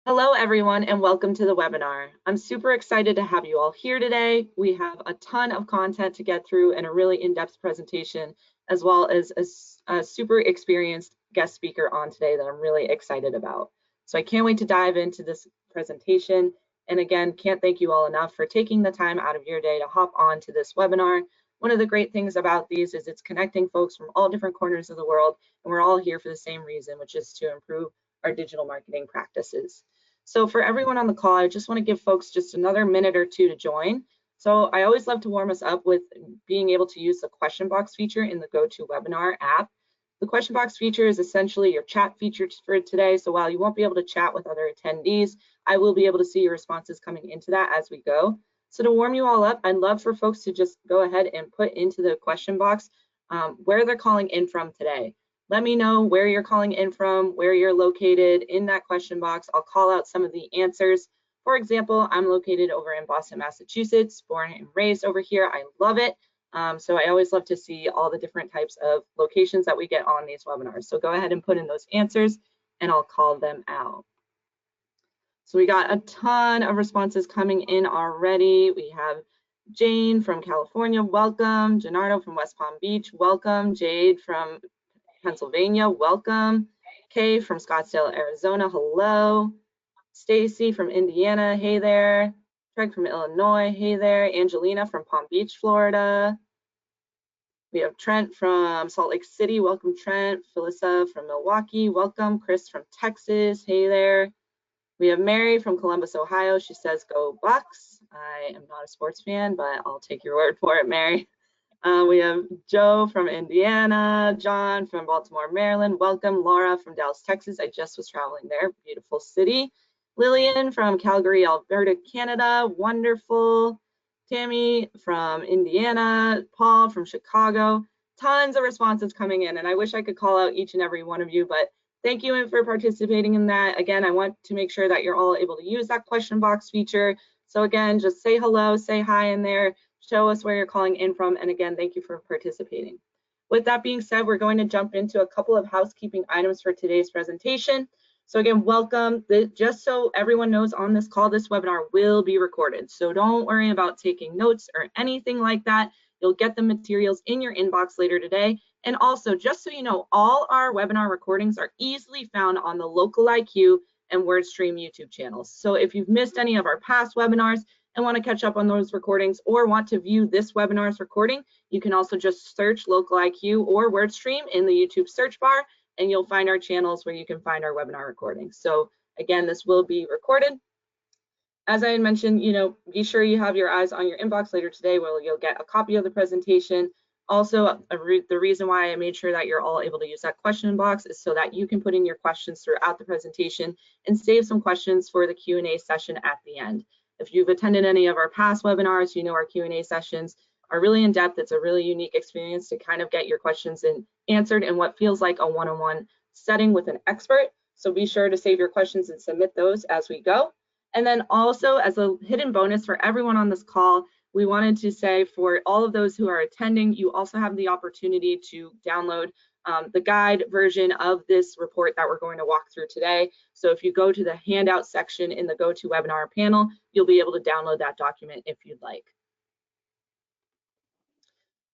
Hello, everyone, and welcome to the webinar. I'm super excited to have you all here today. We have a ton of content to get through and a really in-depth presentation, as well as a super experienced guest speaker on today that I'm really excited about. So I can't wait to dive into this presentation. And again, can't thank you all enough for taking the time out of your day to hop on to this webinar. One of the great things about these is it's connecting folks from all different corners of the world, and we're all here for the same reason, which is to improve our digital marketing practices. So for everyone on the call, I just want to give folks just another minute or two to join. So I always love to warm us up with being able to use the question box feature in the GoToWebinar app. The question box feature is essentially your chat feature for today. So while you won't be able to chat with other attendees, I will be able to see your responses coming into that as we go. So to warm you all up, I'd love for folks to just go ahead and put into the question box where they're calling in from today. Let me know where you're calling in from, where you're located in that question box. I'll call out some of the answers. For example, I'm located over in Boston, Massachusetts, born and raised over here. I love it. So I always love to see all the different types of locations that we get on these webinars. So go ahead and put in those answers and I'll call them out. So we got a ton of responses coming in already. We have Jane from California, welcome. Gennaro from West Palm Beach, welcome. Jade from Pennsylvania, welcome. Kay from Scottsdale, Arizona, hello. Stacy from Indiana, hey there. Craig from Illinois, hey there. Angelina from Palm Beach, Florida. We have Trent from Salt Lake City, welcome Trent. Felissa from Milwaukee, welcome. Chris from Texas, hey there. We have Mary from Columbus, Ohio. She says, go Bucks. I am not a sports fan, but I'll take your word for it, Mary. We have Joe from Indiana, John from Baltimore, Maryland. Welcome, Laura from Dallas, Texas. I just was traveling there, beautiful city. Lillian from Calgary, Alberta, Canada, wonderful. Tammy from Indiana, Paul from Chicago. Tons of responses coming in, and I wish I could call out each and every one of you, but thank you for participating in that. Again, I want to make sure that you're all able to use that question box feature. So again, just say hello, say hi in there. Show us where you're calling in from, and again, thank you for participating. With that being said, we're going to jump into a couple of housekeeping items for today's presentation. So again, welcome. Just so everyone knows on this call, this webinar will be recorded. So don't worry about taking notes or anything like that. You'll get the materials in your inbox later today. And also, just so you know, all our webinar recordings are easily found on the LocaliQ and WordStream YouTube channels. So if you've missed any of our past webinars and want to catch up on those recordings or want to view this webinar's recording, you can also just search LocaliQ or WordStream in the YouTube search bar, and you'll find our channels where you can find our webinar recordings. So again, this will be recorded. As I had mentioned, be sure you have your eyes on your inbox later today where you'll get a copy of the presentation. Also, the reason why I made sure that you're all able to use that question box is so that you can put in your questions throughout the presentation and save some questions for the Q&A session at the end. If you've attended any of our past webinars, you know our Q&A sessions are really in depth. It's a really unique experience to kind of get your questions answered in what feels like a one-on-one setting with an expert. So be sure to save your questions and submit those as we go. And then also, as a hidden bonus for everyone on this call, we wanted to say for all of those who are attending, you also have the opportunity to download the guide version of this report that we're going to walk through today. So if you go to the handout section in the GoToWebinar panel, you'll be able to download that document if you'd like.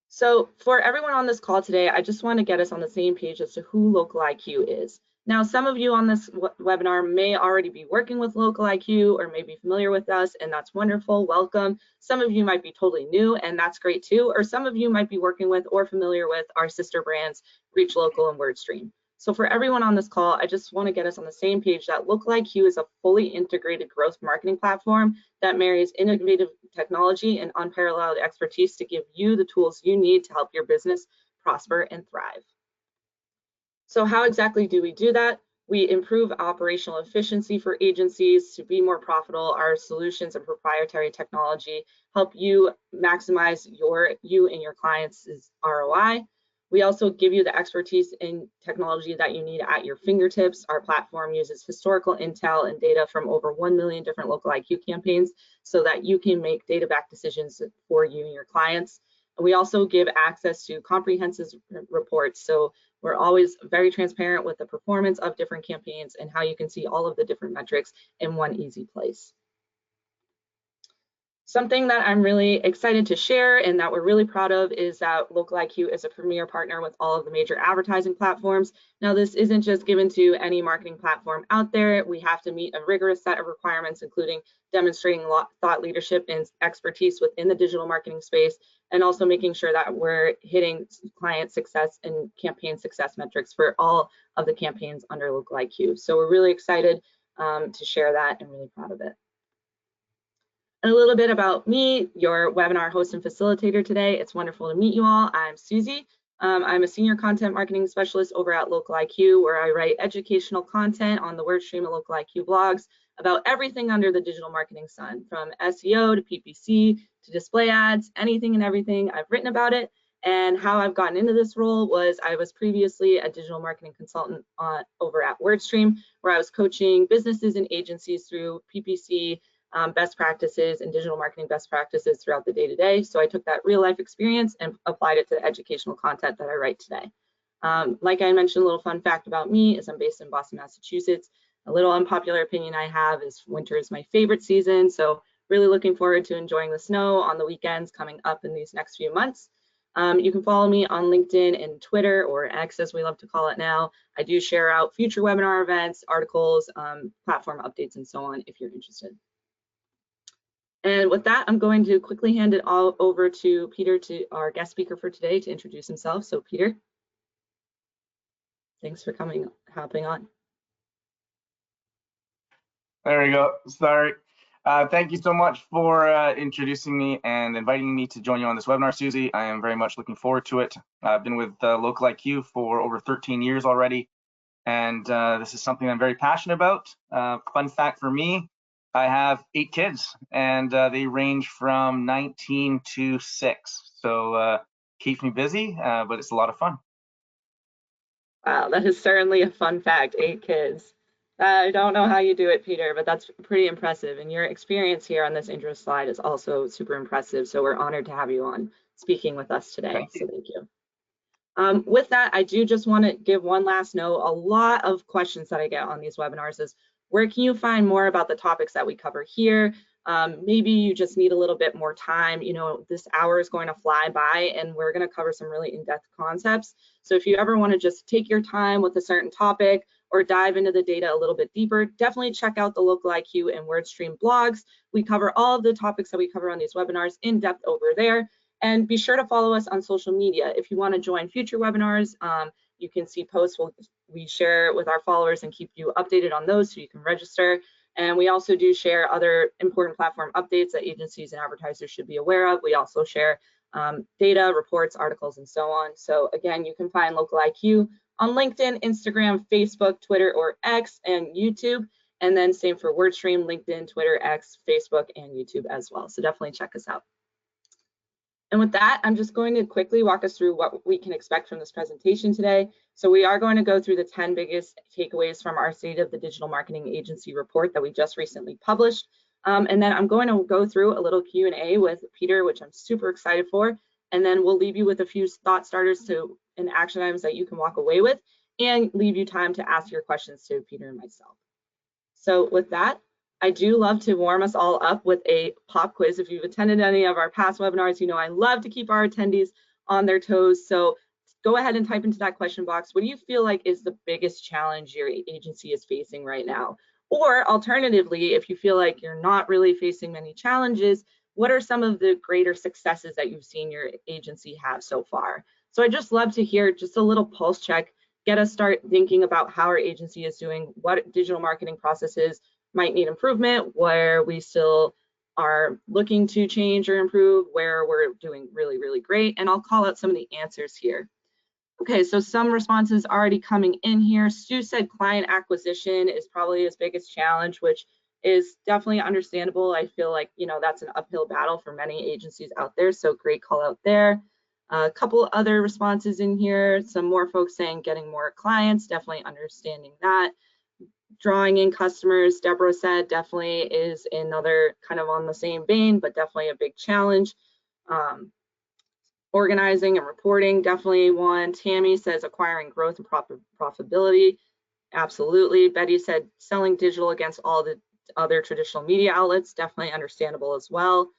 So for everyone on this call today, I just want to get us on the same page as to who LocaliQ is. Now, some of you on this webinar may already be working with LocaliQ or may be familiar with us, and that's wonderful, welcome. Some of you might be totally new, and that's great too, or some of you might be working with or familiar with our sister brands, ReachLocal and WordStream. So for everyone on this call, I just want to get us on the same page that LocaliQ is a fully integrated growth marketing platform that marries innovative technology and unparalleled expertise to give you the tools you need to help your business prosper and thrive. So how exactly do we do that? We improve operational efficiency for agencies to be more profitable. Our solutions and proprietary technology help you maximize you and your clients' ROI. We also give you the expertise in technology that you need at your fingertips. Our platform uses historical intel and data from over 1 million different LocaliQ campaigns so that you can make data-backed decisions for you and your clients. And we also give access to comprehensive reports. So We're always very transparent with the performance of different campaigns and how you can see all of the different metrics in one easy place. Something that I'm really excited to share and that we're really proud of is that LocaliQ is a premier partner with all of the major advertising platforms. Now, this isn't just given to any marketing platform out there. We have to meet a rigorous set of requirements, including demonstrating thought leadership and expertise within the digital marketing space, and also making sure that we're hitting client success and campaign success metrics for all of the campaigns under LocaliQ. So we're really excited to share that and really proud of it. And a little bit about me, your webinar host and facilitator today. It's wonderful to meet you all. I'm Susie. I'm a senior content marketing specialist over at LocaliQ, where I write educational content on the WordStream and LocaliQ blogs about everything under the digital marketing sun, from SEO to PPC to display ads, anything and everything. I've written about it. And how I've gotten into this role was I was previously a digital marketing consultant over at WordStream, where I was coaching businesses and agencies through PPC best practices and digital marketing best practices throughout the day-to-day. So I took that real life experience and applied it to the educational content that I write today. Like I mentioned, a little fun fact about me is I'm based in Boston, Massachusetts. A little unpopular opinion I have is winter is my favorite season. So really looking forward to enjoying the snow on the weekends coming up in these next few months. You can follow me on LinkedIn and Twitter, or X as we love to call it now. I do share out future webinar events, articles, platform updates, and so on if you're interested. And with that, I'm going to quickly hand it all over to Peter, to our guest speaker for today, to introduce himself. So Peter, thanks for hopping on. There we go. Sorry. Thank you so much for introducing me and inviting me to join you on this webinar, Susie. I am very much looking forward to it. I've been with LocaliQ for over 13 years already, and this is something I'm very passionate about. Fun fact for me, I have 8 kids, and they range from 19 to 6. So keeps me busy, but it's a lot of fun. Wow, that is certainly a fun fact, 8 kids. I don't know how you do it, Peter, but that's pretty impressive. And your experience here on this intro slide is also super impressive. So we're honored to have you on speaking with us today. So thank you. With that, I do just want to give one last note. A lot of questions that I get on these webinars is, where can you find more about the topics that we cover here? Maybe you just need a little bit more time. You know, this hour is going to fly by, and we're going to cover some really in-depth concepts. So if you ever want to just take your time with a certain topic or dive into the data a little bit deeper, definitely check out the LocaliQ and WordStream blogs. We cover all of the topics that we cover on these webinars in depth over there. And be sure to follow us on social media. If you want to join future webinars, you can see posts we share with our followers and keep you updated on those so you can register. And we also do share other important platform updates that agencies and advertisers should be aware of. We also share data, reports, articles, and so on. So again, you can find LocaliQ on LinkedIn, Instagram, Facebook, Twitter, or X, and YouTube. And then same for WordStream, LinkedIn, Twitter, X, Facebook, and YouTube as well. So definitely check us out. And with that, I'm just going to quickly walk us through what we can expect from this presentation today. So we are going to go through the 10 biggest takeaways from our State of the Digital Marketing Agency report that we just recently published. And then I'm going to go through a little Q&A with Peter, which I'm super excited for. And then we'll leave you with a few thought starters and action items that you can walk away with, and leave you time to ask your questions to Peter and myself. So with that, I do love to warm us all up with a pop quiz. If you've attended any of our past webinars, you know I love to keep our attendees on their toes. So go ahead and type into that question box. What do you feel like is the biggest challenge your agency is facing right now? Or alternatively, if you feel like you're not really facing many challenges, what are some of the greater successes that you've seen your agency have so far? So I just love to hear just a little pulse check, get us start thinking about how our agency is doing, what digital marketing processes might need improvement, where we still are looking to change or improve, where we're doing really, really great. And I'll call out some of the answers here. Okay, so some responses already coming in here. Stu said client acquisition is probably his biggest challenge, which is definitely understandable. I feel like, you know, that's an uphill battle for many agencies out there. So great call out there. A couple other responses in here. Some more folks saying getting more clients, definitely understanding that. Drawing in customers, Deborah said, definitely is another kind of on the same vein, but definitely a big challenge. Organizing and reporting, definitely one. Tammy says acquiring growth and profitability. Absolutely. Betty said selling digital against all the other traditional media outlets, definitely understandable as well.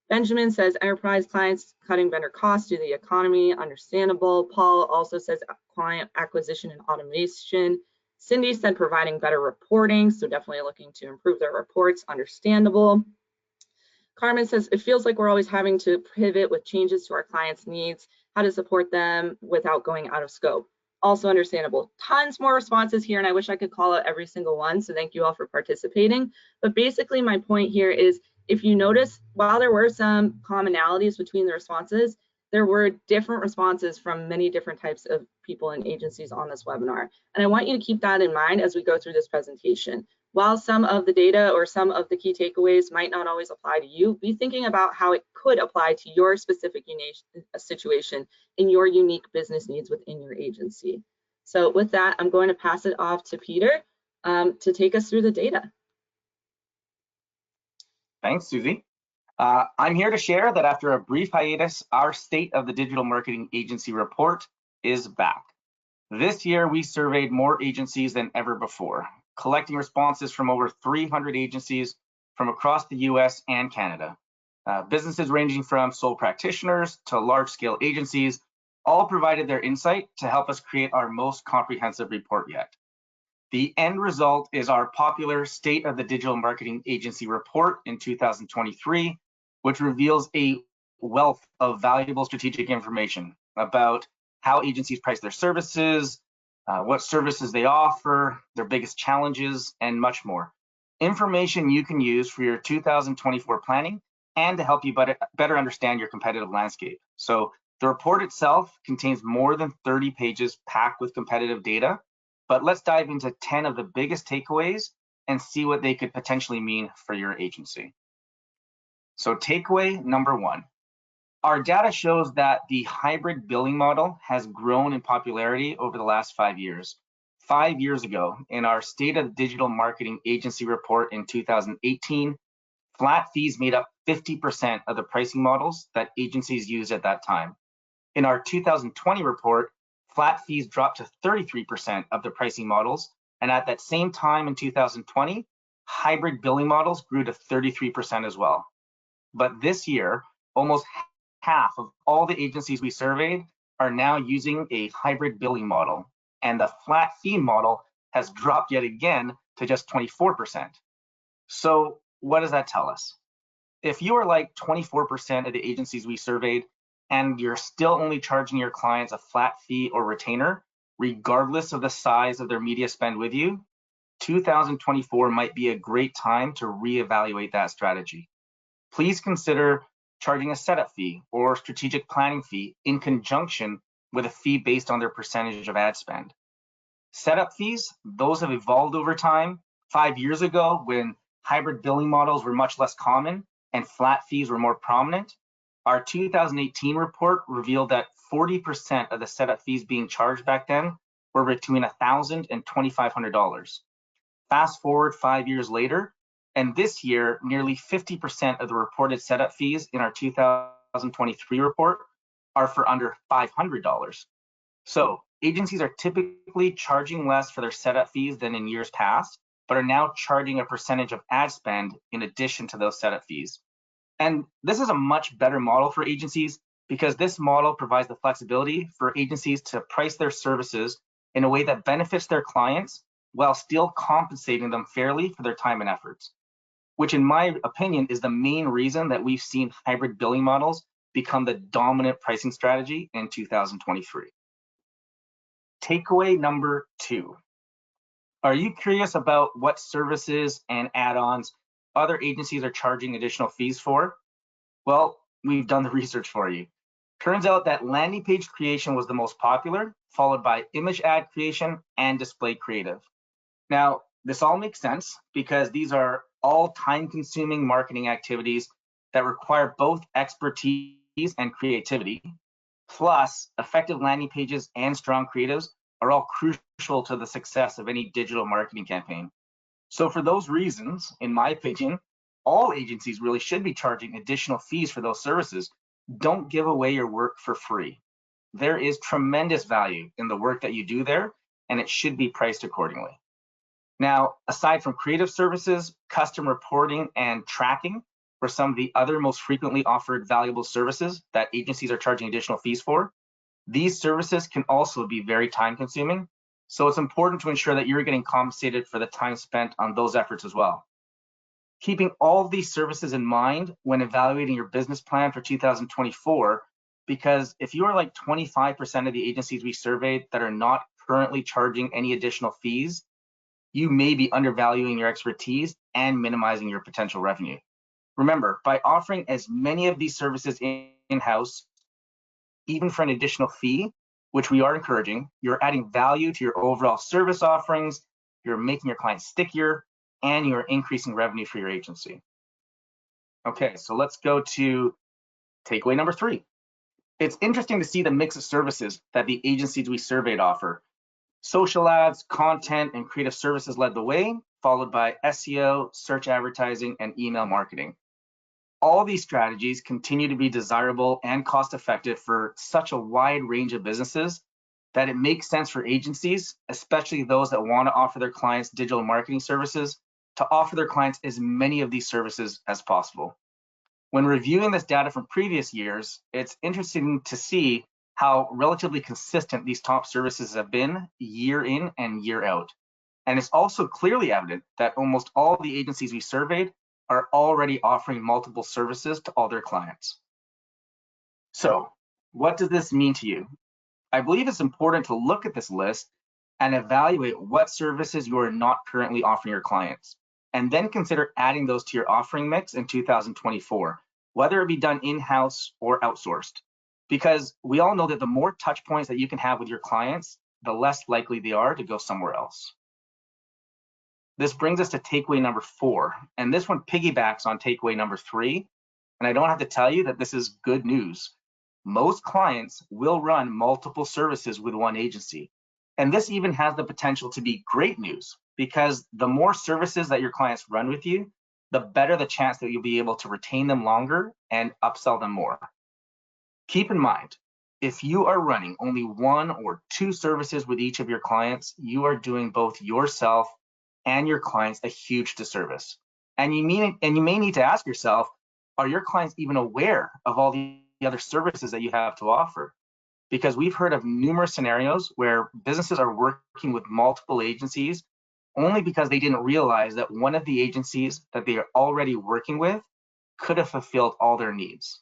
Benjamin says enterprise clients cutting vendor costs due to the economy, understandable. Paul also says client acquisition and automation. Cindy said providing better reporting, so definitely looking to improve their reports, understandable. Carmen says it feels like we're always having to pivot with changes to our clients' needs, how to support them without going out of scope. Also understandable. Tons more responses here, and I wish I could call out every single one, so thank you all for participating. But basically my point here is, if you notice, while there were some commonalities between the responses, there were different responses from many different types of people and agencies on this webinar. And I want you to keep that in mind as we go through this presentation. While some of the data or some of the key takeaways might not always apply to you, be thinking about how it could apply to your specific situation and your unique business needs within your agency. So with that, I'm going to pass it off to Peter to take us through the data. Thanks, Susie. I'm here to share that after a brief hiatus, our State of the Digital Marketing Agency report is back. This year, we surveyed more agencies than ever before, collecting responses from over 300 agencies from across the US and Canada. Businesses ranging from sole practitioners to large-scale agencies all provided their insight to help us create our most comprehensive report yet. The end result is our popular State of the Digital Marketing Agency report in 2023, which reveals a wealth of valuable strategic information about how agencies price their services, what services they offer, their biggest challenges, and much more. Information you can use for your 2024 planning and to help you better understand your competitive landscape. So the report itself contains more than 30 pages packed with competitive data, but let's dive into 10 of the biggest takeaways and see what they could potentially mean for your agency. So takeaway number one. Our data shows that the hybrid billing model has grown in popularity over the last 5 years. 5 years ago, in our State of Digital Marketing Agency report in 2018, flat fees made up 50% of the pricing models that agencies used at that time. In our 2020 report, flat fees dropped to 33% of the pricing models, and at that same time in 2020, hybrid billing models grew to 33% as well. But this year, almost half of all the agencies we surveyed are now using a hybrid billing model, and the flat fee model has dropped yet again to just 24%. So what does that tell us? If you are like 24% of the agencies we surveyed, and you're still only charging your clients a flat fee or retainer, regardless of the size of their media spend with you, 2024 might be a great time to reevaluate that strategy. Please consider charging a setup fee or strategic planning fee in conjunction with a fee based on their percentage of ad spend. Setup fees, those have evolved over time. 5 years ago, when hybrid billing models were much less common and flat fees were more prominent, our 2018 report revealed that 40% of the setup fees being charged back then were between $1,000 and $2,500. Fast forward 5 years later, and this year, nearly 50% of the reported setup fees in our 2023 report are for under $500. So agencies are typically charging less for their setup fees than in years past, but are now charging a percentage of ad spend in addition to those setup fees. And this is a much better model for agencies because this model provides the flexibility for agencies to price their services in a way that benefits their clients while still compensating them fairly for their time and efforts, which in my opinion is the main reason that we've seen hybrid billing models become the dominant pricing strategy in 2023. Takeaway number two. Are you curious about what services and add-ons other agencies are charging additional fees for? Well, we've done the research for you. Turns out that landing page creation was the most popular, followed by image ad creation and display creative. Now, this all makes sense because these are all time-consuming marketing activities that require both expertise and creativity. Plus, effective landing pages and strong creatives are all crucial to the success of any digital marketing campaign. So for those reasons, in my opinion, all agencies really should be charging additional fees for those services Don't give away your work for free. There is tremendous value in the work that you do there, and it should be priced accordingly. Now, aside from creative services, custom reporting and tracking were some of the other most frequently offered valuable services that agencies are charging additional fees for. These services can also be very time consuming, so it's important to ensure that you're getting compensated for the time spent on those efforts as well. Keeping all of these services in mind when evaluating your business plan for 2024, because if you are like 25% of the agencies we surveyed that are not currently charging any additional fees, you may be undervaluing your expertise and minimizing your potential revenue. Remember, by offering as many of these services in-house, even for an additional fee, which we are encouraging, you're adding value to your overall service offerings, you're making your clients stickier, and you're increasing revenue for your agency. Okay, so let's go to takeaway number 3. It's interesting to see the mix of services that the agencies we surveyed offer. Social ads, content, and creative services led the way, followed by SEO, search advertising, and email marketing. All these strategies continue to be desirable and cost-effective for such a wide range of businesses that it makes sense for agencies, especially those that want to offer their clients digital marketing services, to offer their clients as many of these services as possible. When reviewing this data from previous years, it's interesting to see how relatively consistent these top services have been year in and year out. And it's also clearly evident that almost all the agencies we surveyed are already offering multiple services to all their clients. So, what does this mean to you? I believe it's important to look at this list and evaluate what services you are not currently offering your clients, and then consider adding those to your offering mix in 2024, whether it be done in-house or outsourced. Because we all know that the more touch points that you can have with your clients, the less likely they are to go somewhere else. This brings us to takeaway number 4, and this one piggybacks on takeaway number 3, and I don't have to tell you that this is good news. Most clients will run multiple services with one agency, and this even has the potential to be great news, because the more services that your clients run with you, the better the chance that you'll be able to retain them longer and upsell them more. Keep in mind, if you are running only 1 or 2 services with each of your clients, you are doing both yourself and your clients a huge disservice. And you may need to ask yourself, are your clients even aware of all the other services that you have to offer? Because we've heard of numerous scenarios where businesses are working with multiple agencies only because they didn't realize that one of the agencies that they are already working with could have fulfilled all their needs.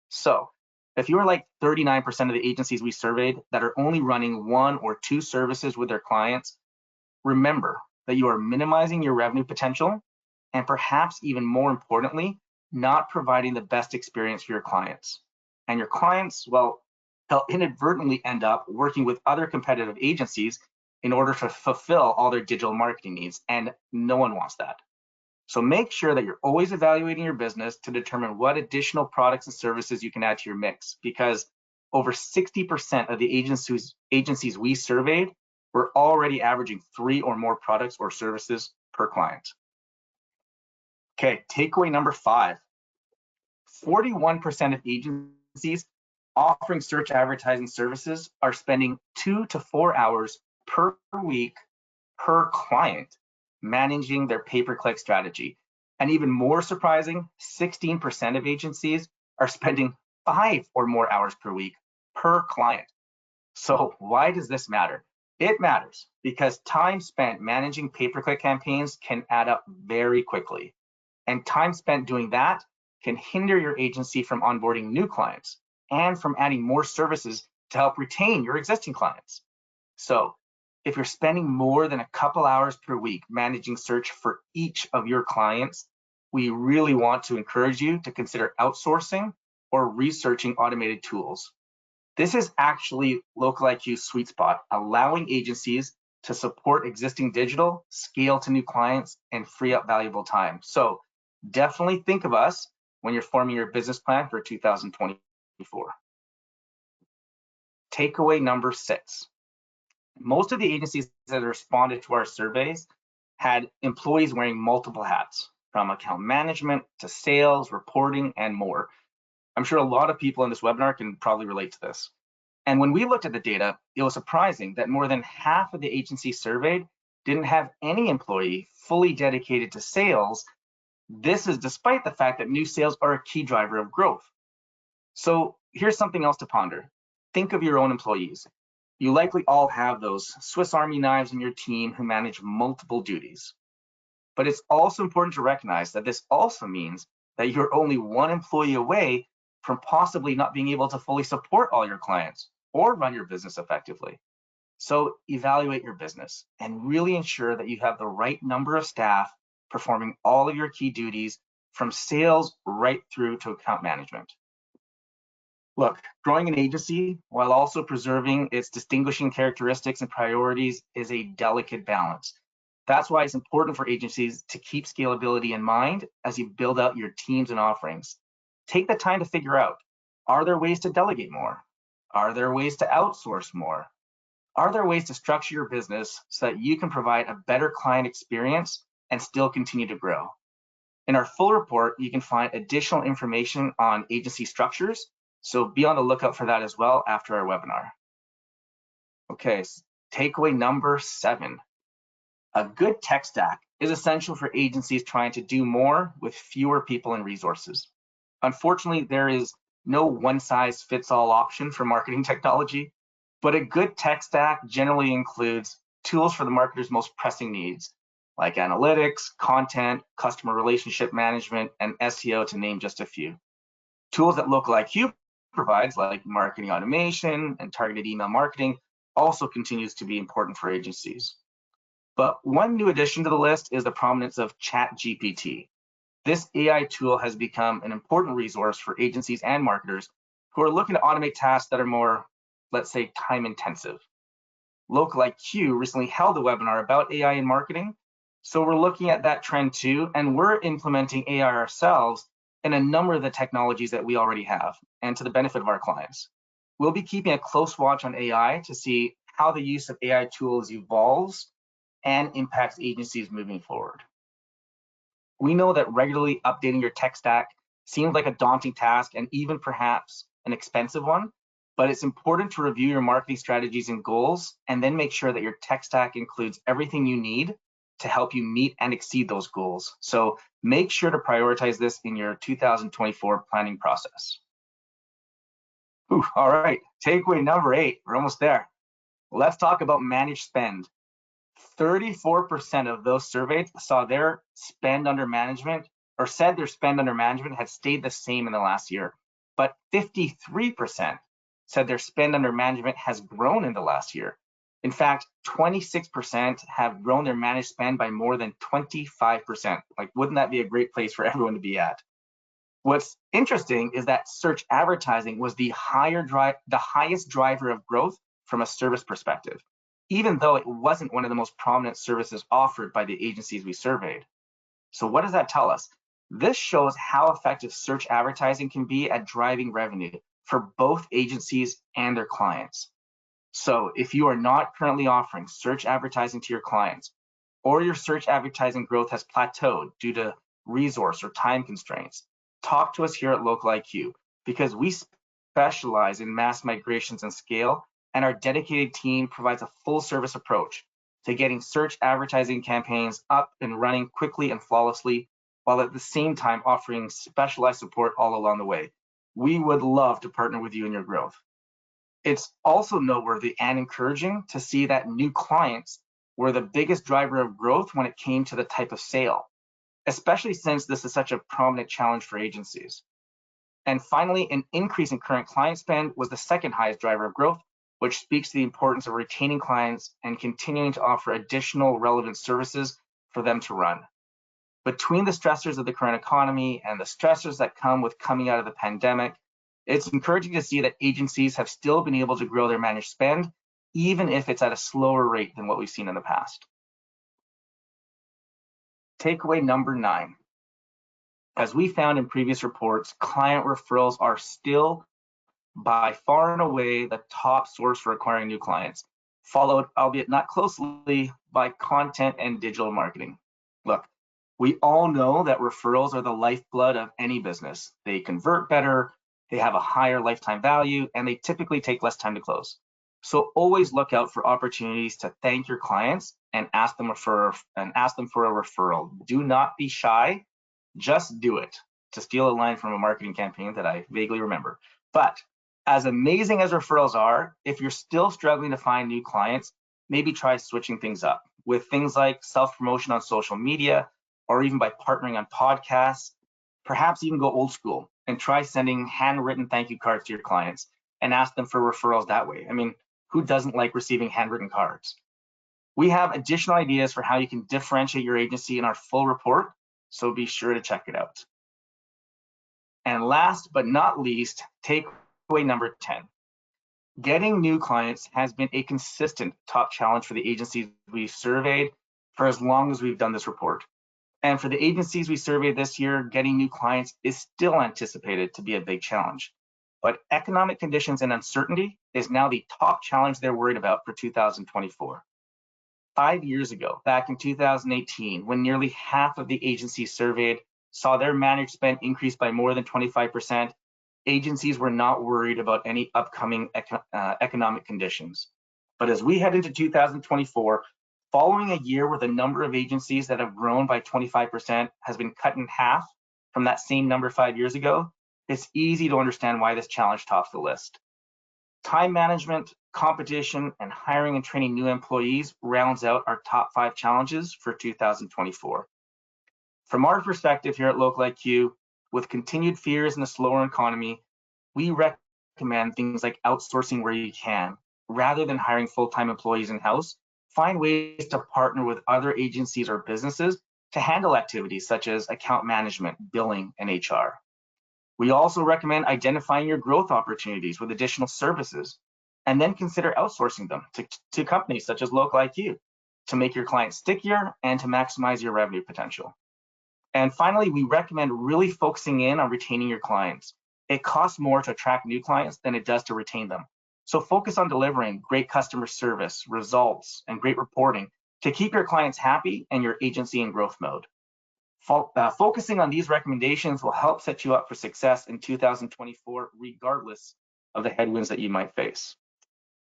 So if you are like 39% of the agencies we surveyed that are only running 1 or 2 services with their clients, remember that you are minimizing your revenue potential, and perhaps even more importantly, not providing the best experience for your clients. And your clients, well, they'll inadvertently end up working with other competitive agencies in order to fulfill all their digital marketing needs, and no one wants that. So make sure that you're always evaluating your business to determine what additional products and services you can add to your mix, because over 60% of the agencies we surveyed were already averaging 3 or more products or services per client. Okay, takeaway number 5. 41% of agencies offering search advertising services are spending 2 to 4 hours per week per client managing their pay-per-click strategy. And even more surprising, 16% of agencies are spending 5 or more hours per week per client. So why does this matter? It matters because time spent managing pay-per-click campaigns can add up very quickly. And time spent doing that can hinder your agency from onboarding new clients and from adding more services to help retain your existing clients. So if you're spending more than a couple hours per week managing search for each of your clients, we really want to encourage you to consider outsourcing or researching automated tools. This is actually LocaliQ's sweet spot, allowing agencies to support existing digital, scale to new clients, and free up valuable time. So definitely think of us when you're forming your business plan for 2024. Takeaway number 6. Most of the agencies that responded to our surveys had employees wearing multiple hats, from account management to sales, reporting, and more. I'm sure a lot of people in this webinar can probably relate to this. And when we looked at the data, it was surprising that more than half of the agencies surveyed didn't have any employee fully dedicated to sales. This is despite the fact that new sales are a key driver of growth. So here's something else to ponder. Think of your own employees. You likely all have those Swiss Army knives in your team who manage multiple duties. But it's also important to recognize that this also means that you're only one employee away from possibly not being able to fully support all your clients or run your business effectively. So evaluate your business and really ensure that you have the right number of staff performing all of your key duties from sales right through to account management. Look, growing an agency while also preserving its distinguishing characteristics and priorities is a delicate balance. That's why it's important for agencies to keep scalability in mind as you build out your teams and offerings. Take the time to figure out, are there ways to delegate more? Are there ways to outsource more? Are there ways to structure your business so that you can provide a better client experience and still continue to grow? In our full report, you can find additional information on agency structures, so be on the lookout for that as well after our webinar. Okay, takeaway number 7. A good tech stack is essential for agencies trying to do more with fewer people and resources. Unfortunately, there is no one-size-fits-all option for marketing technology, but a good tech stack generally includes tools for the marketer's most pressing needs, like analytics, content, customer relationship management, and SEO, to name just a few. Tools that LocaliQ provides, like marketing automation and targeted email marketing, also continues to be important for agencies. But one new addition to the list is the prominence of ChatGPT. This AI tool has become an important resource for agencies and marketers who are looking to automate tasks that are more, let's say, time intensive. LocaliQ recently held a webinar about AI in marketing, so we're looking at that trend too, and we're implementing AI ourselves in a number of the technologies that we already have, and to the benefit of our clients. We'll be keeping a close watch on AI to see how the use of AI tools evolves and impacts agencies moving forward. We know that regularly updating your tech stack seems like a daunting task and even perhaps an expensive one, but it's important to review your marketing strategies and goals and then make sure that your tech stack includes everything you need to help you meet and exceed those goals. So make sure to prioritize this in your 2024 planning process. All right, takeaway number 8, we're almost there. Let's talk about managed spend. 34% of those surveyed saw their spend under management, or said their spend under management had stayed the same in the last year, but 53% said their spend under management has grown in the last year. In fact, 26% have grown their managed spend by more than 25%. Like, wouldn't that be a great place for everyone to be at? What's interesting is that search advertising was the highest driver of growth from a service perspective, even though it wasn't one of the most prominent services offered by the agencies we surveyed. So what does that tell us? This shows how effective search advertising can be at driving revenue for both agencies and their clients. So if you are not currently offering search advertising to your clients, or your search advertising growth has plateaued due to resource or time constraints, talk to us here at LocaliQ, because we specialize in mass migrations and scale, and our dedicated team provides a full service approach to getting search advertising campaigns up and running quickly and flawlessly, while at the same time offering specialized support all along the way. We would love to partner with you in your growth. It's also noteworthy and encouraging to see that new clients were the biggest driver of growth when it came to the type of sale, especially since this is such a prominent challenge for agencies. And finally, an increase in current client spend was the second highest driver of growth, which speaks to the importance of retaining clients and continuing to offer additional relevant services for them to run. Between the stressors of the current economy and the stressors that come with coming out of the pandemic, it's encouraging to see that agencies have still been able to grow their managed spend, even if it's at a slower rate than what we've seen in the past. Takeaway number 9. As we found in previous reports, client referrals are still by far and away the top source for acquiring new clients, followed, albeit not closely, by content and digital marketing. Look, we all know that referrals are the lifeblood of any business. They convert better, they have a higher lifetime value, and they typically take less time to close. So always look out for opportunities to thank your clients and ask them for a referral. Do not be shy, just do it. To steal a line from a marketing campaign that I vaguely remember. But as amazing as referrals are, if you're still struggling to find new clients, maybe try switching things up with things like self-promotion on social media, or even by partnering on podcasts. Perhaps even go old school and try sending handwritten thank you cards to your clients and ask them for referrals that way. I mean, who doesn't like receiving handwritten cards? We have additional ideas for how you can differentiate your agency in our full report, so be sure to check it out. And last but not least, takeaway number 10. Getting new clients has been a consistent top challenge for the agencies we've surveyed for as long as we've done this report. And for the agencies we surveyed this year, getting new clients is still anticipated to be a big challenge. But economic conditions and uncertainty is now the top challenge they're worried about for 2024. 5 years ago, back in 2018, when nearly half of the agencies surveyed saw their managed spend increase by more than 25%, agencies were not worried about any upcoming economic conditions. But as we head into 2024, following a year where the number of agencies that have grown by 25% has been cut in half from that same number 5 years ago, it's easy to understand why this challenge tops the list. Time management, competition, and hiring and training new employees rounds out our top 5 challenges for 2024. From our perspective here at Local IQ, with continued fears in a slower economy, we recommend things like outsourcing where you can. Rather than hiring full-time employees in-house, find ways to partner with other agencies or businesses to handle activities such as account management, billing, and HR. We also recommend identifying your growth opportunities with additional services, and then consider outsourcing them to companies such as Local IQ to make your clients stickier and to maximize your revenue potential. And finally, we recommend really focusing in on retaining your clients. It costs more to attract new clients than it does to retain them. So focus on delivering great customer service, results, and great reporting to keep your clients happy and your agency in growth mode. Focusing on these recommendations will help set you up for success in 2024, regardless of the headwinds that you might face.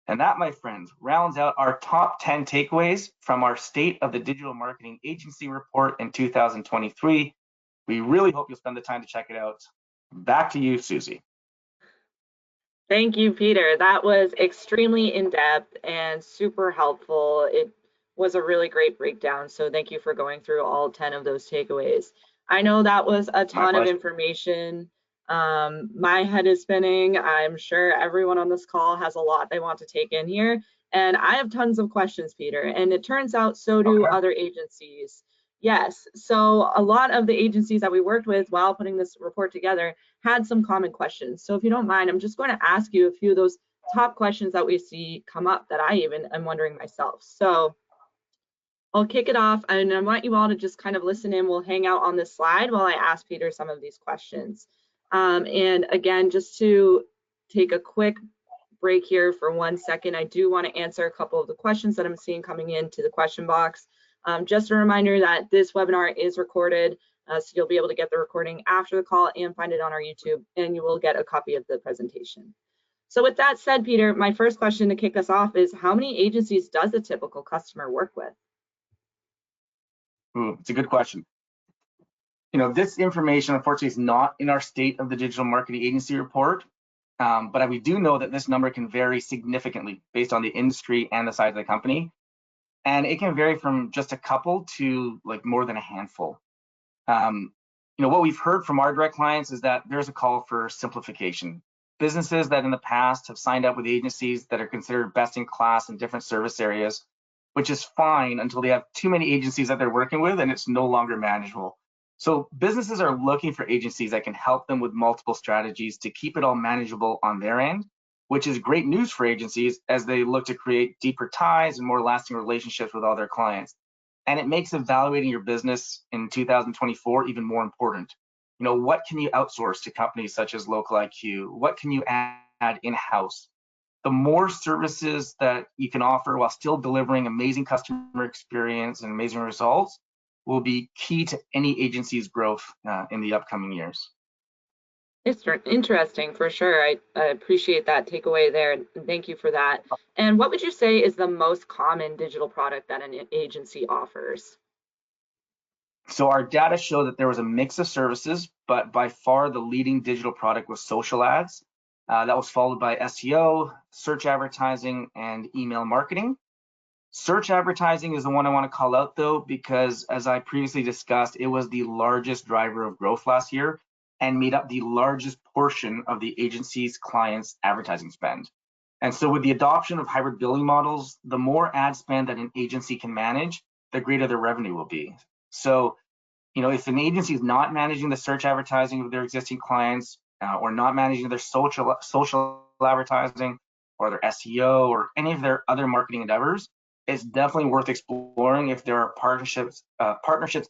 And that, my friends, rounds out our top 10 takeaways from our State of the Digital Marketing Agency report in 2023. We really hope you'll spend the time to check it out. Back to you, Susie. Thank you, Peter. That was extremely in-depth and super helpful. It was a really great breakdown. So thank you for going through all 10 of those takeaways. I know that was a ton of information. My head is spinning. I'm sure everyone on this call has a lot they want to take in here. And I have tons of questions, Peter. And it turns out so do other agencies. Yes, so a lot of the agencies that we worked with while putting this report together had some common questions. So if you don't mind, I'm just going to ask you a few of those top questions that we see come up that I even am wondering myself. So I'll kick it off, and I want you all to just kind of listen in. We'll hang out on this slide while I ask Peter some of these questions. And again, just to take a quick break here for 1 second, I do want to answer a couple of the questions that I'm seeing coming into the question box. Just a reminder that this webinar is recorded, so you'll be able to get the recording after the call and find it on our YouTube, and you will get a copy of the presentation. So with that said, Peter, my first question to kick us off is, how many agencies does a typical customer work with? It's a good question. You know, this information, unfortunately, is not in our State of the Digital Marketing Agency report, but we do know that this number can vary significantly based on the industry and the size of the company. And it can vary from just a couple to like more than a handful. You know, what we've heard from our direct clients is that there's a call for simplification. Businesses that in the past have signed up with agencies that are considered best in class in different service areas, which is fine until they have too many agencies that they're working with and it's no longer manageable. So businesses are looking for agencies that can help them with multiple strategies to keep it all manageable on their end, which is great news for agencies as they look to create deeper ties and more lasting relationships with all their clients. And it makes evaluating your business in 2024 even more important. You know, what can you outsource to companies such as Local IQ? What can you add in-house? The more services that you can offer while still delivering amazing customer experience and amazing results will be key to any agency's growth in the upcoming years. It's interesting for sure. I appreciate that takeaway there, and thank you for that. And what would you say is the most common digital product that an agency offers? So our data show that there was a mix of services, but by far the leading digital product was social ads. That was followed by SEO, search advertising, and email marketing. Search advertising is the one I want to call out though, because as I previously discussed, it was the largest driver of growth last year and made up the largest portion of the agency's clients' advertising spend. And so with the adoption of hybrid billing models, the more ad spend that an agency can manage, the greater their revenue will be. So, if an agency is not managing the search advertising of their existing clients, or not managing their social advertising or their SEO or any of their other marketing endeavors, it's definitely worth exploring if there are partnerships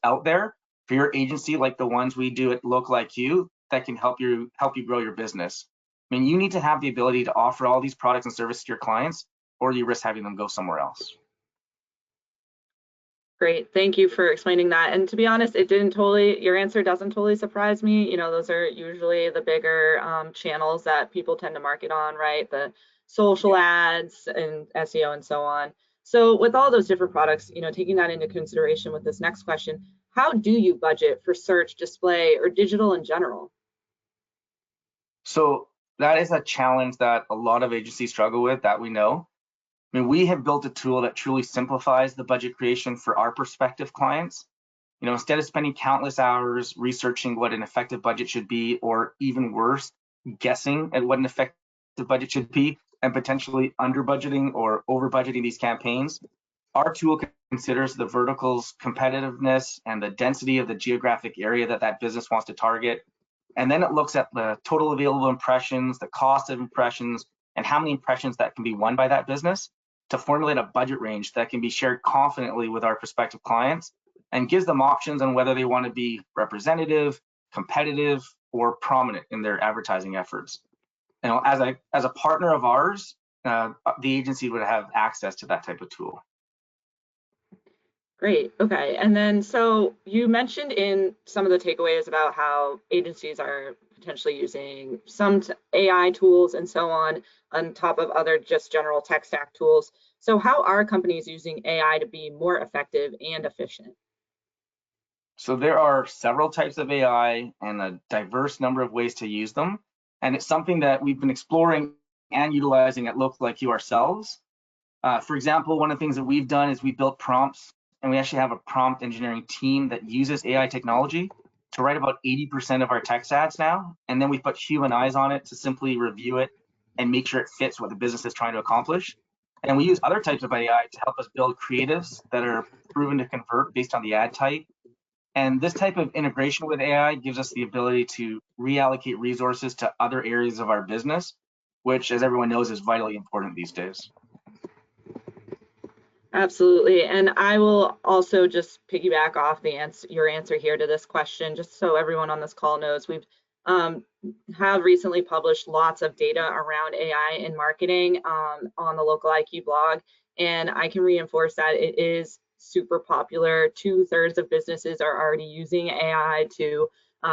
out there for your agency, like the ones we do at Local IQ, that can help you grow your business. I mean, you need to have the ability to offer all these products and services to your clients, or you risk having them go somewhere else. Great. Thank you for explaining that. And to be honest, it didn't totally, your answer doesn't totally surprise me. Those are usually the bigger channels that people tend to market on, right? The social ads and SEO and so on. So with all those different products, taking that into consideration with this next question, how do you budget for search, display, or digital in general? So that is a challenge that a lot of agencies struggle with, that we know. I mean, we have built a tool that truly simplifies the budget creation for our prospective clients. Instead of spending countless hours researching what an effective budget should be, or even worse, guessing at what an effective budget should be and potentially under budgeting or over budgeting these campaigns, our tool considers the vertical's competitiveness and the density of the geographic area that business wants to target. And then it looks at the total available impressions, the cost of impressions, and how many impressions that can be won by that business to formulate a budget range that can be shared confidently with our prospective clients and gives them options on whether they want to be representative, competitive, or prominent in their advertising efforts. As a partner of ours, the agency would have access to that type of tool. Great. Okay. And then, so you mentioned in some of the takeaways about how agencies are potentially using some AI tools and so on top of other just general tech stack tools. So how are companies using AI to be more effective and efficient? So there are several types of AI and a diverse number of ways to use them. And it's something that we've been exploring and utilizing at Local IQ ourselves. For example, one of the things that we've done is we built prompts, and we actually have a prompt engineering team that uses AI technology to write about 80% of our text ads now. And then we put human eyes on it to simply review it and make sure it fits what the business is trying to accomplish. And we use other types of AI to help us build creatives that are proven to convert based on the ad type. And this type of integration with AI gives us the ability to reallocate resources to other areas of our business, which, as everyone knows, is vitally important these days. Absolutely. And I will also just piggyback off your answer here to this question, just so everyone on this call knows. We've have recently published lots of data around AI in marketing on the Local IQ blog, and I can reinforce that it is super popular. 2/3 of businesses are already using AI to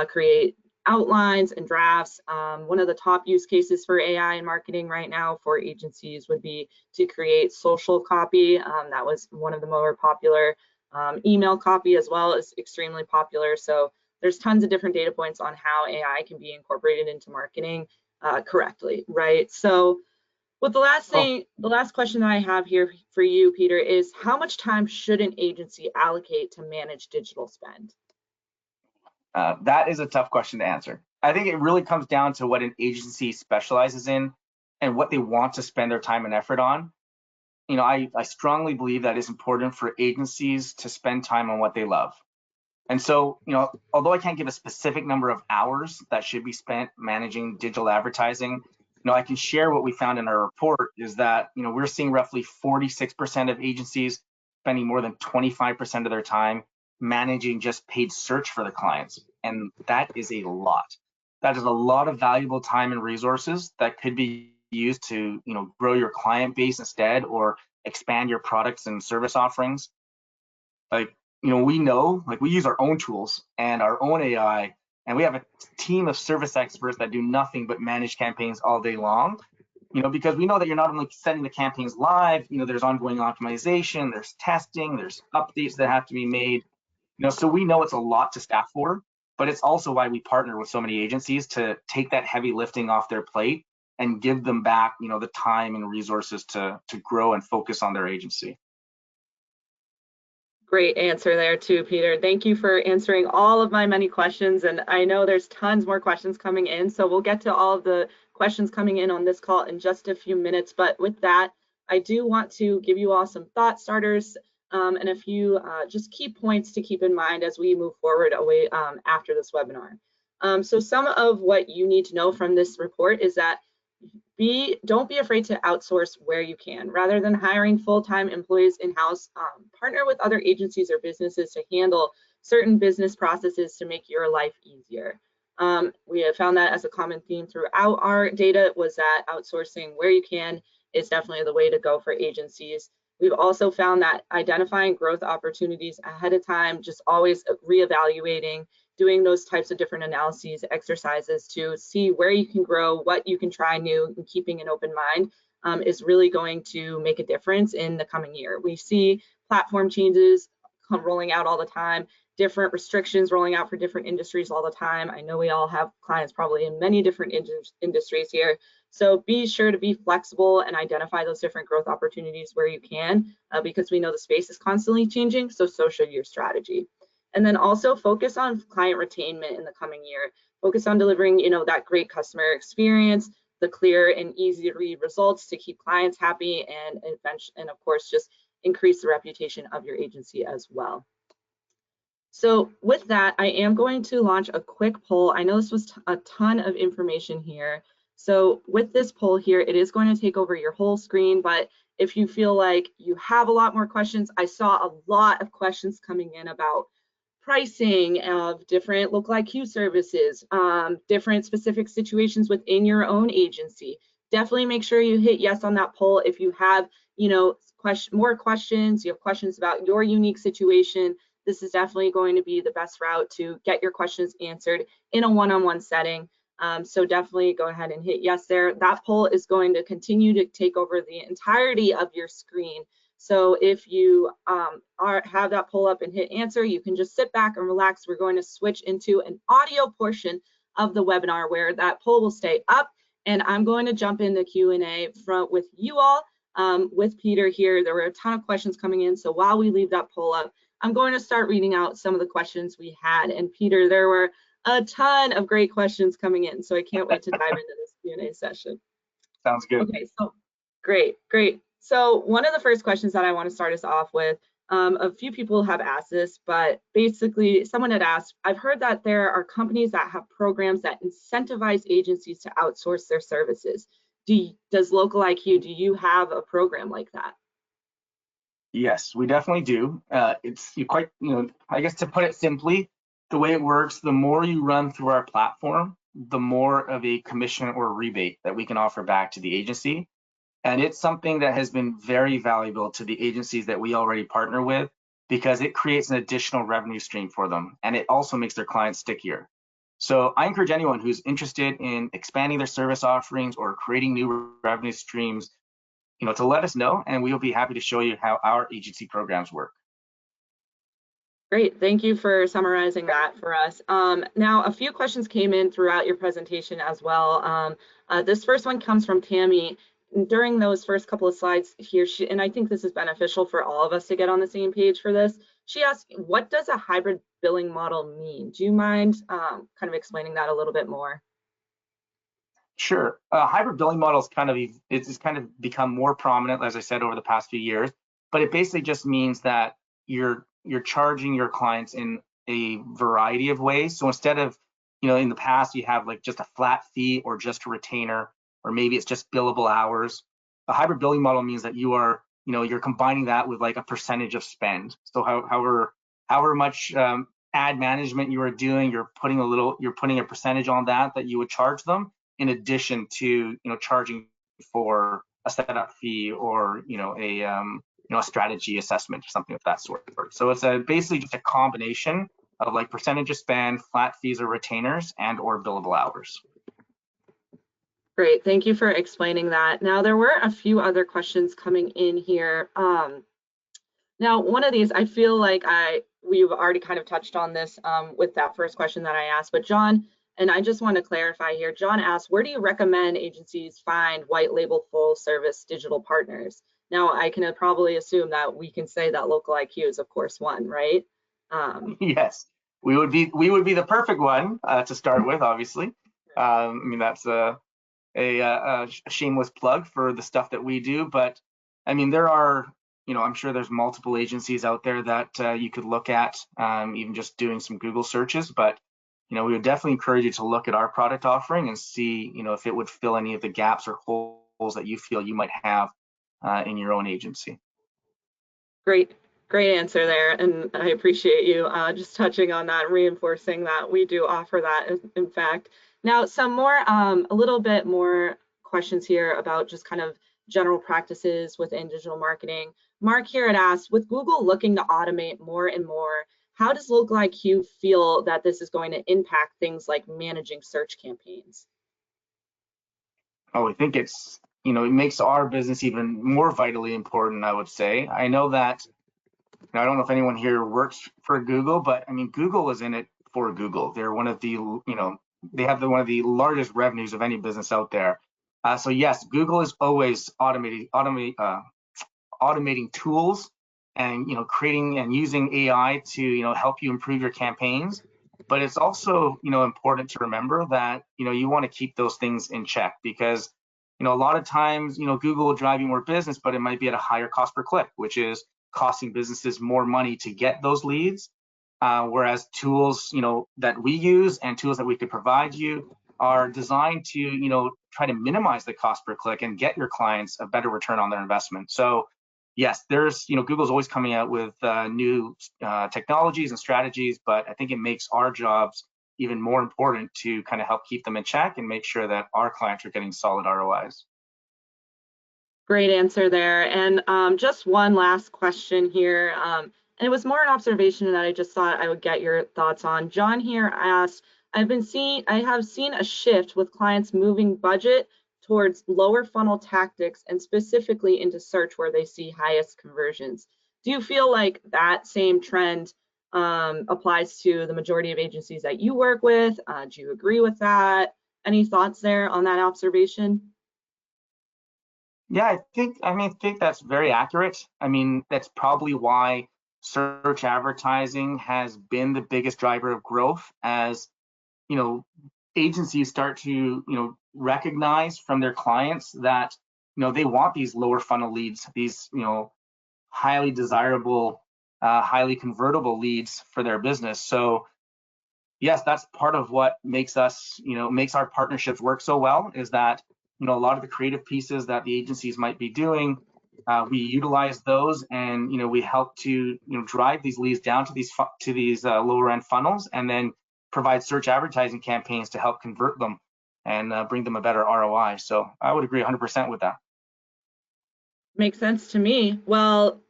create outlines and drafts. One of the top use cases for AI in marketing right now for agencies would be to create social copy. That was one of the more popular. Email copy as well is extremely popular. So there's tons of different data points on how AI can be incorporated into marketing correctly, right? So with the last question that I have here for you, Peter, is how much time should an agency allocate to manage digital spend? That is a tough question to answer. I think it really comes down to what an agency specializes in and what they want to spend their time and effort on. I strongly believe that it's important for agencies to spend time on what they love. And so, although I can't give a specific number of hours that should be spent managing digital advertising, I can share what we found in our report is that, we're seeing roughly 46% of agencies spending more than 25% of their time managing just paid search for the clients. And that is a lot. That is a lot of valuable time and resources that could be used to, grow your client base instead, or expand your products and service offerings. Like, we know, like, we use our own tools and our own AI And we have a team of service experts that do nothing but manage campaigns all day long, because we know that you're not only setting the campaigns live, there's ongoing optimization, there's testing, there's updates that have to be made, so we know it's a lot to staff for, but it's also why we partner with so many agencies to take that heavy lifting off their plate and give them back, the time and resources to grow and focus on their agency. Great answer there too, Peter. Thank you for answering all of my many questions. And I know there's tons more questions coming in, so we'll get to all of the questions coming in on this call in just a few minutes. But with that, I do want to give you all some thought starters and a few just key points to keep in mind as we move forward away after this webinar. So some of what you need to know from this report is that don't be afraid to outsource where you can. Rather than hiring full-time employees in-house, partner with other agencies or businesses to handle certain business processes to make your life easier. We have found that as a common theme throughout our data was that outsourcing where you can is definitely the way to go for agencies. We've also found that identifying growth opportunities ahead of time, just always reevaluating, doing those types of different analyses, exercises to see where you can grow, what you can try new, and keeping an open mind is really going to make a difference in the coming year. We see platform changes rolling out all the time, different restrictions rolling out for different industries all the time. I know we all have clients probably in many different industries here. So be sure to be flexible and identify those different growth opportunities where you can, because we know the space is constantly changing, so should your strategy. And then also focus on client retainment in the coming year. Focus on delivering, that great customer experience, the clear and easy to read results to keep clients happy, and of course, just increase the reputation of your agency as well. So with that, I am going to launch a quick poll. I know this was a ton of information here. So with this poll here, it is going to take over your whole screen, but if you feel like you have a lot more questions, I saw a lot of questions coming in about pricing of different Local-IQ services, different specific situations within your own agency. Definitely make sure you hit yes on that poll if you have, more questions, you have questions about your unique situation. This is definitely going to be the best route to get your questions answered in a one-on-one setting. So definitely go ahead and hit yes there. That poll is going to continue to take over the entirety of your screen. So if you have that poll up and hit answer, you can just sit back and relax. We're going to switch into an audio portion of the webinar where that poll will stay up, and I'm going to jump into Q&A with you all, with Peter here. There were a ton of questions coming in, so while we leave that poll up, I'm going to start reading out some of the questions we had. And Peter, there were a ton of great questions coming in, so I can't wait to dive into this Q&A session. Sounds good. Okay, so great. So one of the first questions that I want to start us off with, a few people have asked this, but basically someone had asked, I've heard that there are companies that have programs that incentivize agencies to outsource their services. Does Local-IQ, do you have a program like that? Yes, we definitely do. It's quite, I guess to put it simply, the way it works, the more you run through our platform, the more of a commission or rebate that we can offer back to the agency. And it's something that has been very valuable to the agencies that we already partner with, because it creates an additional revenue stream for them, and it also makes their clients stickier. So I encourage anyone who's interested in expanding their service offerings or creating new revenue streams, to let us know, and we will be happy to show you how our agency programs work. Great, thank you for summarizing that for us. Now, a few questions came in throughout your presentation as well. This first one comes from Tammy. During those first couple of slides here, and I think this is beneficial for all of us to get on the same page for this, she asked, what does a hybrid billing model mean? Do you mind kind of explaining that a little bit more? Sure. Hybrid billing models it's kind of become more prominent, as I said, over the past few years, but it basically just means that you're charging your clients in a variety of ways. So instead of, in the past, you have like just a flat fee or just a retainer, or maybe it's just billable hours. A hybrid billing model means that you're combining that with like a percentage of spend. So however much ad management you are doing, you're putting a percentage on that you would charge them, in addition to charging for a setup fee or a strategy assessment or something of that sort. So it's basically just a combination of like percentage of spend, flat fees or retainers, and or billable hours. Great, thank you for explaining that. Now, there were a few other questions coming in here. Now, one of these, I feel like we've already kind of touched on this with that first question that I asked, but John, and I just want to clarify here, John asked, where do you recommend agencies find white label full service digital partners? Now, I can probably assume that we can say that Local IQ is, of course, one, right? Yes, we would be the perfect one to start with, obviously. I mean, that's a shameless plug for the stuff that we do, but I mean, there are, you know, I'm sure there's multiple agencies out there that you could look at, even just doing some Google searches, but you know, we would definitely encourage you to look at our product offering and see, you know, if it would fill any of the gaps or holes that you feel you might have in your own agency. Great answer there, and I appreciate you just touching on that, reinforcing that we do offer that, in fact. Now, some more, a little bit more questions here about just kind of general practices within digital marketing. Mark here had asked, with Google looking to automate more and more, how does Local IQ feel that this is going to impact things like managing search campaigns? Oh, I think it's, you know, it makes our business even more vitally important, I would say. I know that, I don't know if anyone here works for Google, but I mean, Google is in it for Google. They're one of the, you know, they have one of the largest revenues of any business out there. So yes, Google is always automating tools and, you know, creating and using AI to, you know, help you improve your campaigns. But it's also, you know, important to remember that, you know, you want to keep those things in check because, you know, a lot of times, you know, Google will drive you more business, but it might be at a higher cost per click, which is costing businesses more money to get those leads. Whereas tools, you know, that we use and tools that we could provide you are designed to, you know, try to minimize the cost per click and get your clients a better return on their investment. So yes, there's, you know, Google's always coming out with new technologies and strategies, but I think it makes our jobs even more important to kind of help keep them in check and make sure that our clients are getting solid ROIs. Great answer there. And just one last question here. And it was more an observation that I just thought I would get your thoughts on. John here asked, I have seen a shift with clients moving budget towards lower funnel tactics and specifically into search where they see highest conversions. Do you feel like that same trend applies to the majority of agencies that you work with? Do you agree with that? Any thoughts there on that observation? Yeah, I think that's very accurate. I mean, that's probably why search advertising has been the biggest driver of growth as, you know, agencies start to, you know, recognize from their clients that, you know, they want these lower funnel leads, these, you know, highly desirable, highly convertible leads for their business. So yes, that's part of what makes us, you know, makes our partnerships work so well is that, you know, a lot of the creative pieces that the agencies might be doing, we utilize those and, you know, we help to, you know, drive these leads down to these lower end funnels and then provide search advertising campaigns to help convert them and bring them a better ROI. So I would agree 100% with that. Makes sense to me. Well,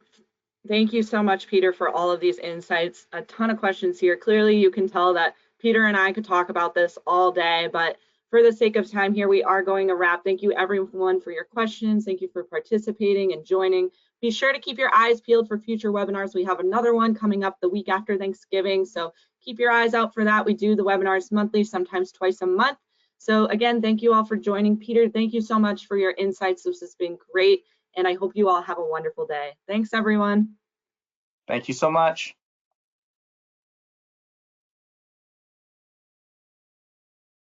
thank you so much, Peter, for all of these insights. A ton of questions here. Clearly, you can tell that Peter and I could talk about this all day, but for the sake of time here, we are going to wrap. Thank you, everyone, for your questions. Thank you for participating and joining. Be sure to keep your eyes peeled for future webinars. We have another one coming up the week after Thanksgiving, so keep your eyes out for that. We do the webinars monthly, sometimes twice a month. So again, thank you all for joining. Peter, thank you so much for your insights. This has been great, and I hope you all have a wonderful day. Thanks, everyone. Thank you so much.